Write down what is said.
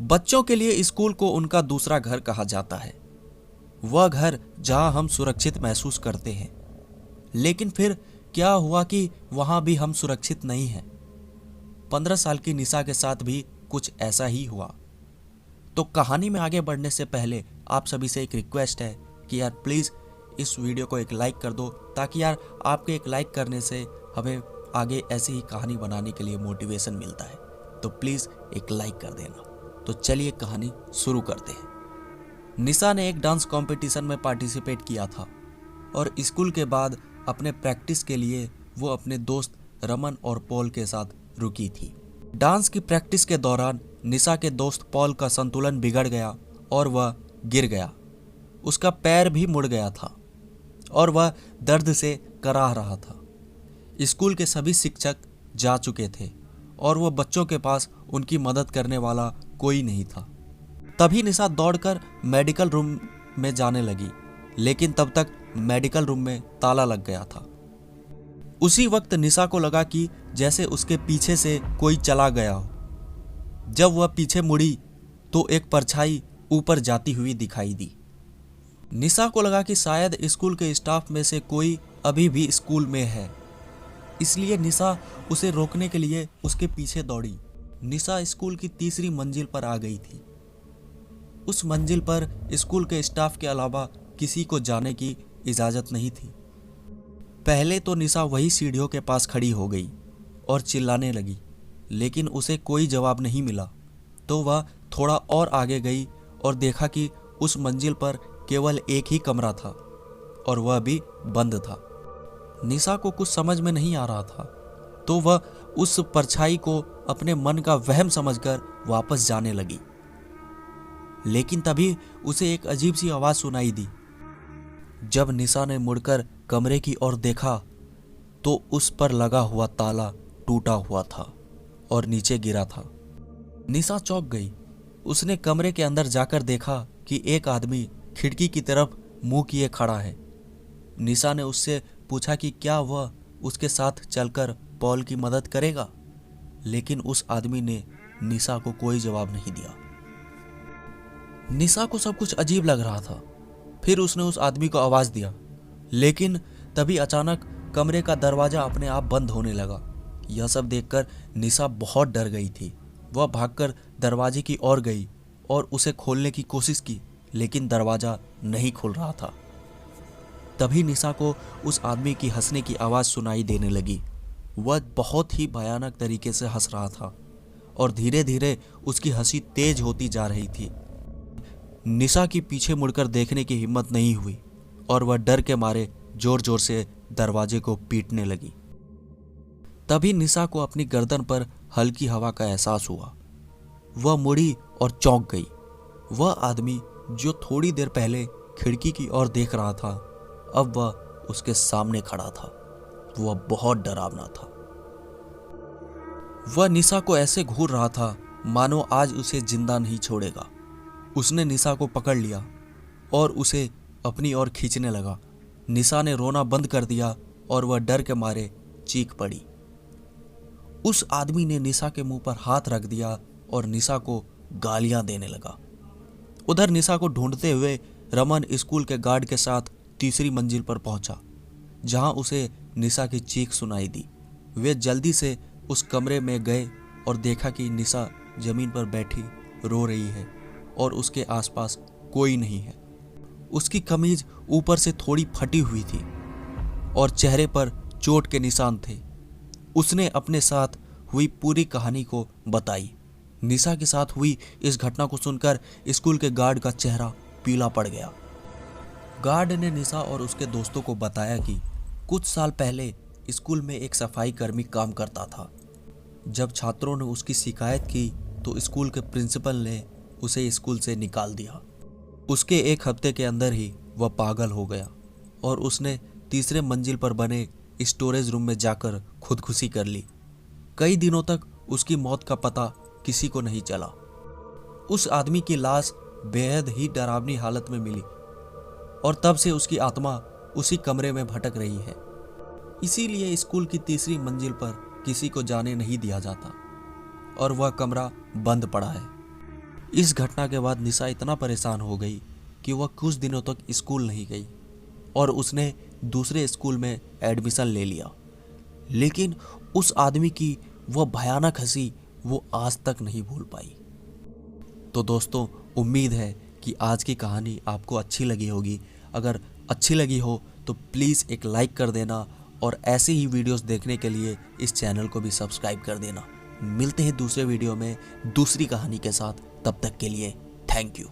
बच्चों के लिए स्कूल को उनका दूसरा घर कहा जाता है, वह घर जहां हम सुरक्षित महसूस करते हैं। लेकिन फिर क्या हुआ कि वहां भी हम सुरक्षित नहीं हैं। 15 साल की निशा के साथ भी कुछ ऐसा ही हुआ। तो कहानी में आगे बढ़ने से पहले आप सभी से एक रिक्वेस्ट है कि यार प्लीज़ इस वीडियो को एक लाइक कर दो, ताकि यार आपके एक लाइक करने से हमें आगे ऐसी ही कहानी बनाने के लिए मोटिवेशन मिलता है। तो प्लीज़ एक लाइक कर देना। तो चलिए कहानी शुरू करते हैं। निशा ने एक डांस कंपटीशन में पार्टिसिपेट किया था और स्कूल के बाद अपने प्रैक्टिस के लिए वो अपने दोस्त रमन और पॉल के साथ रुकी थी। डांस की प्रैक्टिस के दौरान निशा के दोस्त पॉल का संतुलन बिगड़ गया और वह गिर गया। उसका पैर भी मुड़ गया था और वह दर्द से कराह रहा था। स्कूल के सभी शिक्षक जा चुके थे और वह बच्चों के पास उनकी मदद करने वाला कोई नहीं था। तभी निशा दौड़कर मेडिकल रूम में जाने लगी, लेकिन तब तक मेडिकल रूम में ताला लग गया था। उसी वक्त निशा को लगा कि जैसे उसके पीछे से कोई चला गया हो। जब वह पीछे मुड़ी तो एक परछाई ऊपर जाती हुई दिखाई दी। निशा को लगा कि शायद स्कूल के स्टाफ में से कोई अभी भी स्कूल में है, इसलिए निशा उसे रोकने के लिए उसके पीछे दौड़ी। निशा स्कूल की तीसरी मंजिल पर आ गई थी। उस मंजिल पर स्कूल के स्टाफ के अलावा किसी को जाने की इजाजत नहीं थी। पहले तो निशा वही सीढ़ियों के पास खड़ी हो गई और चिल्लाने लगी, लेकिन उसे कोई जवाब नहीं मिला। तो वह थोड़ा और आगे गई और देखा कि उस मंजिल पर केवल एक ही कमरा था और वह भी बंद था। निशा को कुछ समझ में नहीं आ रहा था, तो वह उस परछाई को अपने मन का वहम समझकर वापस जाने लगी। लेकिन तभी उसे एक अजीब सी आवाज सुनाई दी। जब निशा ने मुड़कर कमरे की ओर देखा तो उस पर लगा हुआ ताला टूटा हुआ था और नीचे गिरा था। निशा चौंक गई। उसने कमरे के अंदर जाकर देखा कि एक आदमी खिड़की की तरफ मुंह किए खड़ा है। निशा ने उससे पूछा कि क्या वह उसके साथ चलकर पॉल की मदद करेगा, लेकिन उस आदमी ने निशा को कोई जवाब नहीं दिया। निशा को सब कुछ अजीब लग रहा था। फिर उसने उस आदमी को आवाज दिया, लेकिन तभी अचानक कमरे का दरवाजा अपने आप बंद होने लगा। यह सब देखकर निशा बहुत डर गई थी। वह भागकर दरवाजे की ओर गई और उसे खोलने की कोशिश की, लेकिन दरवाजा नहीं खुल रहा था। तभी निशा को उस आदमी की हंसने की आवाज सुनाई देने लगी। वह बहुत ही भयानक तरीके से हंस रहा था और धीरे धीरे उसकी हंसी तेज होती जा रही थी। निशा की पीछे मुड़कर देखने की हिम्मत नहीं हुई और वह डर के मारे जोर जोर से दरवाजे को पीटने लगी। तभी निशा को अपनी गर्दन पर हल्की हवा का एहसास हुआ। वह मुड़ी और चौंक गई। वह आदमी जो थोड़ी देर पहले खिड़की की ओर देख रहा था, अब वह उसके सामने खड़ा था। वह बहुत डरावना था। वह निशा को ऐसे घूर रहा था मानो आज उसे जिंदा नहीं छोड़ेगा। उसने निशा को पकड़ लिया और उसे अपनी ओर खींचने लगा। निशा ने रोना बंद कर दिया और वह डर के मारे चीख पड़ी। उस आदमी ने निशा के मुंह पर हाथ रख दिया और निशा को गालियां देने लगा। उधर निशा को ढूंढते हुए रमन स्कूल के गार्ड के साथ तीसरी मंजिल पर पहुंचा, जहां उसे निशा की चीख सुनाई दी। वे जल्दी से उस कमरे में गए और देखा कि निशा जमीन पर बैठी रो रही है और उसके आसपास कोई नहीं है। उसकी कमीज ऊपर से थोड़ी फटी हुई थी और चेहरे पर चोट के निशान थे। उसने अपने साथ हुई पूरी कहानी को बताई। निशा के साथ हुई इस घटना को सुनकर स्कूल के गार्ड का चेहरा पीला पड़ गया। गार्ड ने निशा और उसके दोस्तों को बताया कि कुछ साल पहले स्कूल में एक सफाई कर्मी काम करता था। जब छात्रों ने उसकी शिकायत की तो स्कूल के प्रिंसिपल ने उसे स्कूल से निकाल दिया। उसके एक हफ्ते के अंदर ही वह पागल हो गया और उसने तीसरे मंजिल पर बने स्टोरेज रूम में जाकर खुदकुशी कर ली। कई दिनों तक उसकी मौत का पता किसी को नहीं चला। उस आदमी की लाश बेहद ही डरावनी हालत में मिली और तब से उसकी आत्मा उसी कमरे में भटक रही है। इसीलिए स्कूल की तीसरी मंजिल पर किसी को जाने नहीं दिया जाता और वह कमरा बंद पड़ा है। इस घटना के बाद निशा इतना परेशान हो गई कि वह कुछ दिनों तक स्कूल नहीं गई और उसने दूसरे स्कूल में एडमिशन ले लिया। लेकिन उस आदमी की वह भयानक हंसी वो आज तक नहीं भूल पाई। तो दोस्तों, उम्मीद है कि आज की कहानी आपको अच्छी लगी होगी। अगर अच्छी लगी हो तो प्लीज़ एक लाइक कर देना और ऐसे ही वीडियोस देखने के लिए इस चैनल को भी सब्सक्राइब कर देना। मिलते हैं दूसरे वीडियो में दूसरी कहानी के साथ। तब तक के लिए थैंक यू।